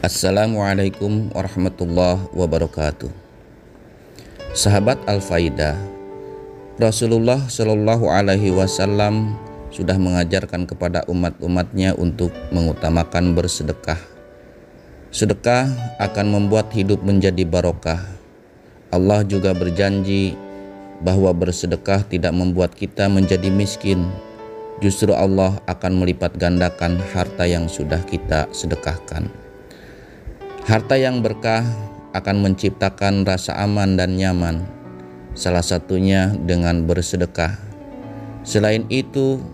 Assalamualaikum warahmatullahi wabarakatuh. Sahabat Al-Faidah, Rasulullah Shallallahu Alaihi Wasallam sudah mengajarkan kepada umat-umatnya untuk mengutamakan bersedekah. Sedekah akan membuat hidup menjadi barokah. Allah juga berjanji bahwa bersedekah tidak membuat kita menjadi miskin. Justru Allah akan melipat gandakan harta yang sudah kita sedekahkan. Harta yang berkah akan menciptakan rasa aman dan nyaman, salah satunya dengan bersedekah. Selain itu,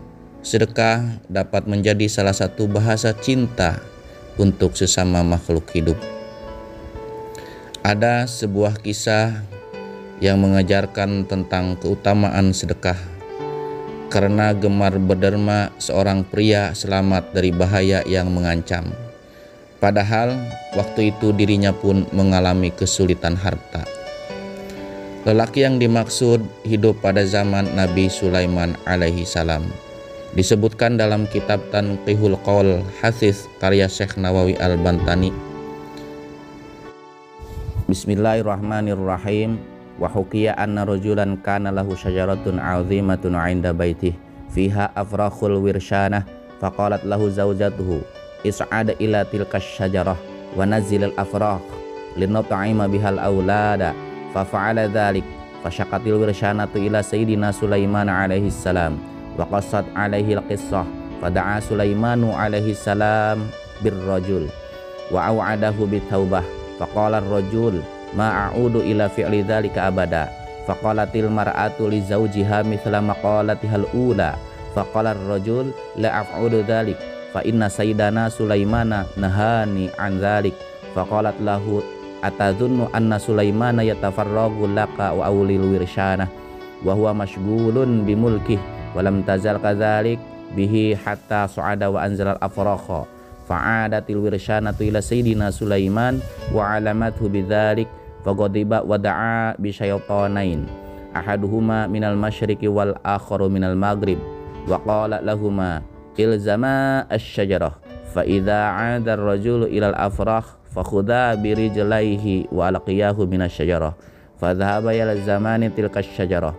sedekah dapat menjadi salah satu bahasa cinta untuk sesama makhluk hidup. Ada sebuah kisah yang mengajarkan tentang keutamaan sedekah. Karena gemar berderma, seorang pria selamat dari bahaya yang mengancam. Padahal waktu itu dirinya pun mengalami kesulitan harta. Lelaki yang dimaksud hidup pada zaman Nabi Sulaiman alaihi salam. Disebutkan dalam kitab Tanqihul Qaul Hadits karya Syekh Nawawi Al-Bantani. Bismillahirrahmanirrahim. Wa hukiya anna rajulan kana lahu syajaratun 'azimatun 'inda baitih fiha afrakhul wirsyanah faqalat lahu zawjatuhu is'ad ila tilka syajarah wa nazil al-afrakh linut'ima bihal awlada fa fa'ala dhalik fasyaqatil wirsyanatu ila sayyidina Sulaiman alaihi salam wa qassat alaihi al-qissah fada'a Sulaimanu alaihi salam birrajul wa aw'adahu bitaubah faqala ar-rajul ma a'udu ila fi'li dhalika abada faqalatil mar'atu li zawjiha mithla maqalatihal ula faqala ar-rajul la af'udu dhalik fa inna sayyidana Sulaimana nahani an dzalik faqalat lahu atadhunnu anna Sulaimana yatafarragu laka wa awlil wirsyana wa huwa mashghulun bimulkih wa lam tazal kadzalik bihi hatta su'ada wa anzala al-afrakha fa'adatil wirsyanatu ila sayyidina Sulaiman wa alamathu bidzalik faghadiba wa da'a bi syaitanain ahaduhuma minal masyriqi wal akharu minal maghrib wa qala lahumā ilzama asy-syajarah fa idza 'ada ar-rajulu ila al-afrakh fa khudha bi rijlaihi wa alqiyahu min asy-syajarah fa dhahaba ila zamani tilka asy-syajarah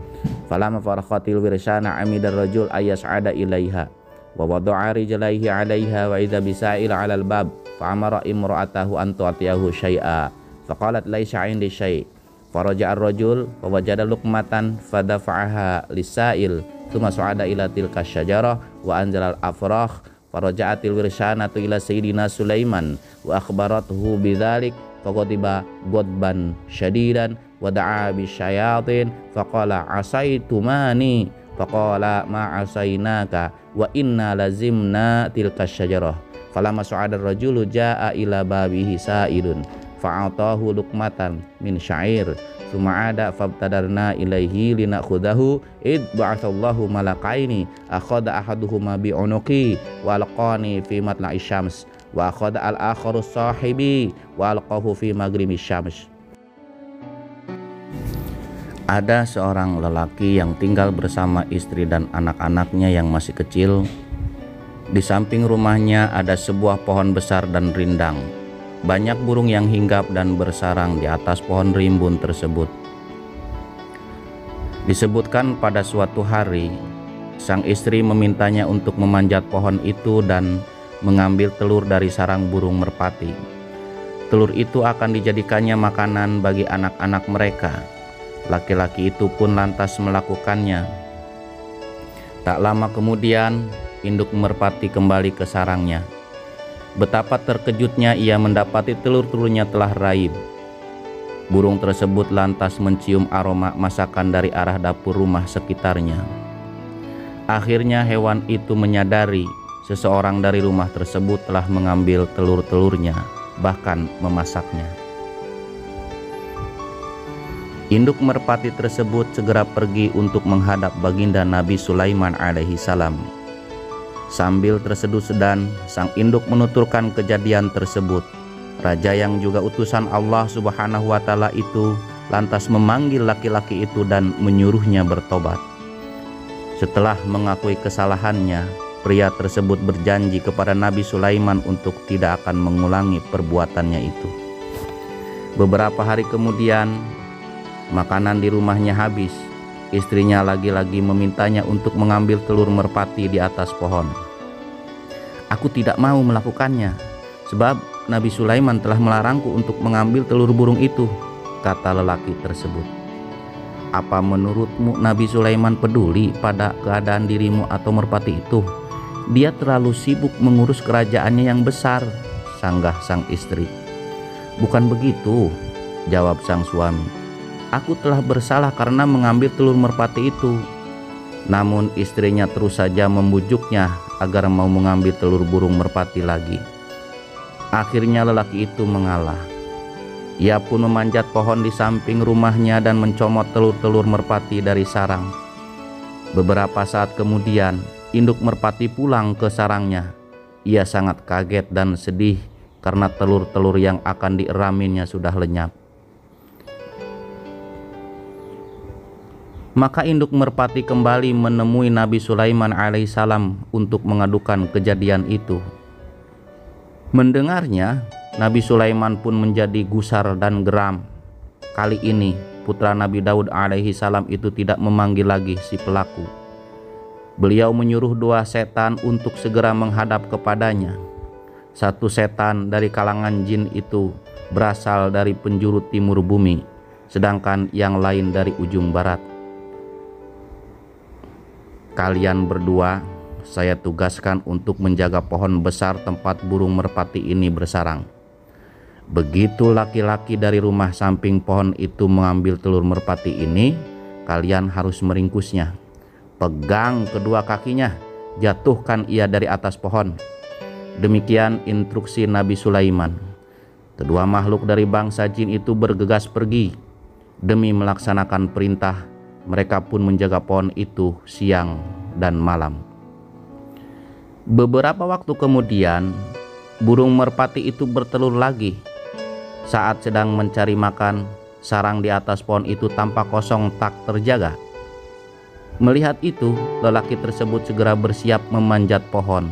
falamma farakhatil wirsyana 'amida ar-rajul ayas'ada ilaiha wa wada'a rijlaihi 'alaiha wa idza bisa'il 'ala al-bab fa amara imra'atahu an tu'tiyahu syai'a fa qalat laisa 'indi syai' faraja'a ar-rajul wa wajada luqmatan fa dafa'aha lis-sa'il thumma su'ada ila tilka syajarah wa anzalal afrakh faraja'atil wirsyanatu ila sayyidina Sulaiman wa akhbarathu bidzalik faqadiba ghadban syadidan wa da'a bisyayatin faqala asaitumani faqala ma asainaka wa inna lazimna tilka syajarah falamma su'ada ar-rajulu ja'a ila babihi sa'ilun fa'atahu luqmatan min sya'ir thumma ada fabtadarna ilaihi linakhudahu id ba'athallahu malakaini akhadha ahaduhuma bi'unuqi wa alqani fi matla'i syams wa akhadha al-akharu sahibi wa alqahu fi maghribi syams. Ada seorang lelaki yang tinggal bersama istri dan anak-anaknya yang masih kecil. Di samping rumahnya ada sebuah pohon besar dan rindang. Banyak burung yang hinggap dan bersarang di atas pohon rimbun tersebut. Disebutkan pada suatu hari, sang istri memintanya untuk memanjat pohon itu dan mengambil telur dari sarang burung merpati. Telur itu akan dijadikannya makanan bagi anak-anak mereka. Laki-laki itu pun lantas melakukannya. Tak lama kemudian, induk merpati kembali ke sarangnya. Betapa terkejutnya ia mendapati telur-telurnya telah raib. Burung tersebut lantas mencium aroma masakan dari arah dapur rumah sekitarnya. Akhirnya hewan itu menyadari seseorang dari rumah tersebut telah mengambil telur-telurnya, bahkan memasaknya. Induk merpati tersebut segera pergi untuk menghadap baginda Nabi Sulaiman alaihi salam. Sambil terseduh-sedan, sang induk menuturkan kejadian tersebut. Raja yang juga utusan Allah Subhanahu wa Ta'ala itu lantas memanggil laki-laki itu dan menyuruhnya bertobat. Setelah mengakui kesalahannya, Pria tersebut berjanji kepada Nabi Sulaiman untuk tidak akan mengulangi perbuatannya itu. Beberapa hari kemudian, makanan di rumahnya habis. Istrinya lagi-lagi memintanya untuk mengambil telur merpati di atas pohon. Aku tidak mau melakukannya, sebab Nabi Sulaiman telah melarangku untuk mengambil telur burung itu, kata lelaki tersebut. Apa menurutmu Nabi Sulaiman peduli pada keadaan dirimu atau merpati itu? Dia terlalu sibuk mengurus kerajaannya yang besar, sanggah sang istri. Bukan begitu, jawab sang suami. Aku telah bersalah karena mengambil telur merpati itu. Namun istrinya terus saja membujuknya agar mau mengambil telur burung merpati lagi. Akhirnya lelaki itu mengalah. Ia pun memanjat pohon di samping rumahnya dan mencomot telur-telur merpati dari sarang. Beberapa saat kemudian, induk merpati pulang ke sarangnya. Ia sangat kaget dan sedih karena telur-telur yang akan dieraminnya sudah lenyap. Maka induk merpati kembali menemui Nabi Sulaiman alaihissalam untuk mengadukan kejadian itu. Mendengarnya, Nabi Sulaiman pun menjadi gusar dan geram. Kali ini putra Nabi Daud alaihissalam itu tidak memanggil lagi si pelaku. Beliau menyuruh 2 setan untuk segera menghadap kepadanya. Satu setan dari kalangan jin itu berasal dari penjuru timur bumi, sedangkan yang lain dari ujung barat. Kalian berdua saya tugaskan untuk menjaga pohon besar tempat burung merpati ini bersarang. Begitu laki-laki dari rumah samping pohon itu mengambil telur merpati ini, kalian harus meringkusnya. Pegang kedua kakinya, jatuhkan ia dari atas pohon. Demikian instruksi Nabi Sulaiman. Kedua makhluk dari bangsa jin itu bergegas pergi. Demi melaksanakan perintah, mereka pun menjaga pohon itu siang dan malam. Beberapa waktu kemudian, burung merpati itu bertelur lagi. Saat sedang mencari makan, sarang di atas pohon itu tampak kosong tak terjaga. Melihat itu, lelaki tersebut segera bersiap memanjat pohon.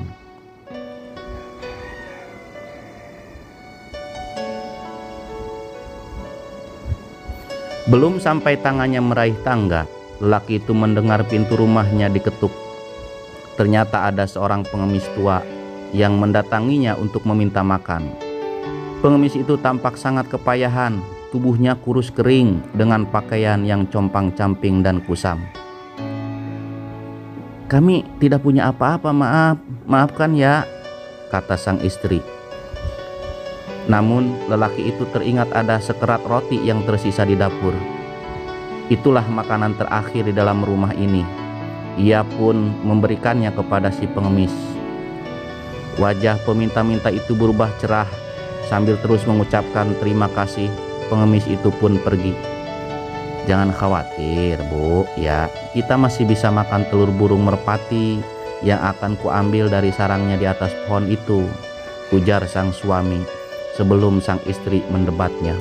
Belum sampai tangannya meraih tangga, lelaki itu mendengar pintu rumahnya diketuk. Ternyata ada seorang pengemis tua yang mendatanginya untuk meminta makan. Pengemis itu tampak sangat kepayahan, tubuhnya kurus kering dengan pakaian yang compang-camping dan kusam. Kami tidak punya apa-apa, maafkan ya, kata sang istri. Namun lelaki itu teringat ada sekerat roti yang tersisa di dapur. Itulah makanan terakhir di dalam rumah ini. Ia pun memberikannya kepada si pengemis. Wajah peminta-minta itu berubah cerah. Sambil terus mengucapkan terima kasih, pengemis itu pun pergi. Jangan khawatir, Bu, ya, kita masih bisa makan telur burung merpati yang akan kuambil dari sarangnya di atas pohon itu, ujar sang suami sebelum sang istri mendebatnya.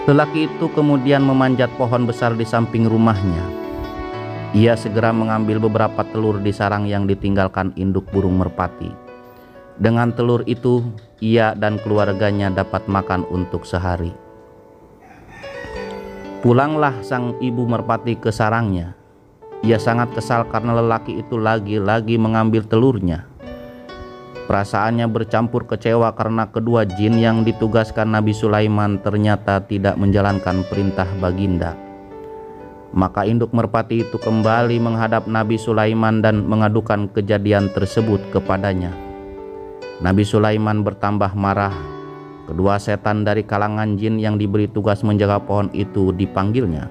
Lelaki itu kemudian memanjat pohon besar di samping rumahnya. Ia segera mengambil beberapa telur di sarang yang ditinggalkan induk burung merpati. Dengan telur itu, ia dan keluarganya dapat makan untuk sehari. Pulanglah sang ibu merpati ke sarangnya. Ia sangat kesal karena lelaki itu lagi-lagi mengambil telurnya. Perasaannya bercampur kecewa karena kedua jin yang ditugaskan Nabi Sulaiman ternyata tidak menjalankan perintah baginda. Maka induk merpati itu kembali menghadap Nabi Sulaiman dan mengadukan kejadian tersebut kepadanya. Nabi Sulaiman bertambah marah. Kedua setan dari kalangan jin yang diberi tugas menjaga pohon itu dipanggilnya.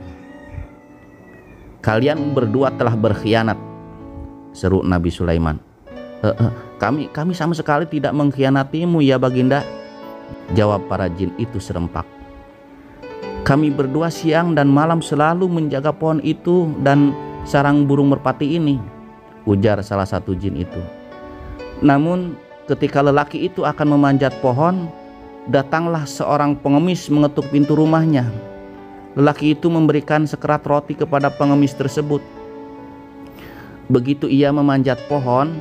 Kalian berdua telah berkhianat, seru Nabi Sulaiman. Kami sama sekali tidak mengkhianatimu ya baginda, jawab para jin itu serempak. Kami berdua siang dan malam selalu menjaga pohon itu dan sarang burung merpati ini, ujar salah satu jin itu. Namun ketika lelaki itu akan memanjat pohon, datanglah seorang pengemis mengetuk pintu rumahnya. Lelaki itu memberikan sekerat roti kepada pengemis tersebut. Begitu ia memanjat pohon,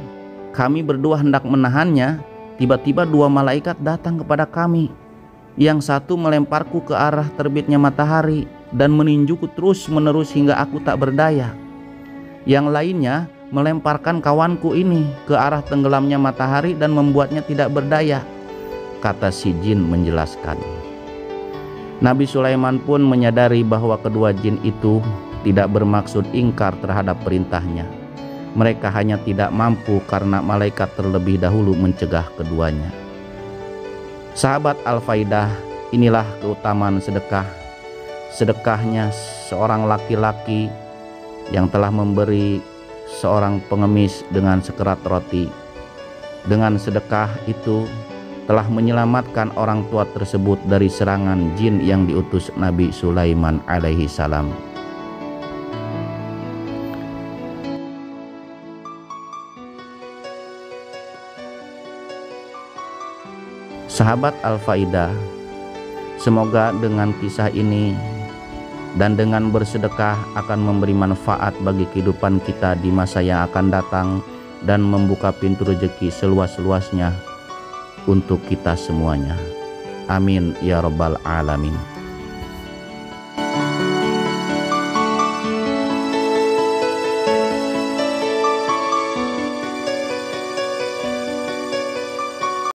kami berdua hendak menahannya. Tiba-tiba 2 malaikat datang kepada kami. Yang satu melemparku ke arah terbitnya matahari dan meninjuku terus-menerus hingga aku tak berdaya. Yang lainnya melemparkan kawanku ini ke arah tenggelamnya matahari dan membuatnya tidak berdaya, kata si jin menjelaskan. Nabi Sulaiman pun menyadari bahwa kedua jin itu tidak bermaksud ingkar terhadap perintahnya. Mereka hanya tidak mampu karena malaikat terlebih dahulu mencegah keduanya. Sahabat Al-Faidah, inilah keutamaan sedekah. Sedekahnya seorang laki-laki yang telah memberi seorang pengemis dengan sekerat roti. Dengan sedekah itu telah menyelamatkan orang tua tersebut dari serangan jin yang diutus Nabi Sulaiman alaihi salam. Sahabat Al-Faidah, semoga dengan kisah ini dan dengan bersedekah akan memberi manfaat bagi kehidupan kita di masa yang akan datang dan membuka pintu rezeki seluas-luasnya untuk kita semuanya. Amin ya rabbal alamin.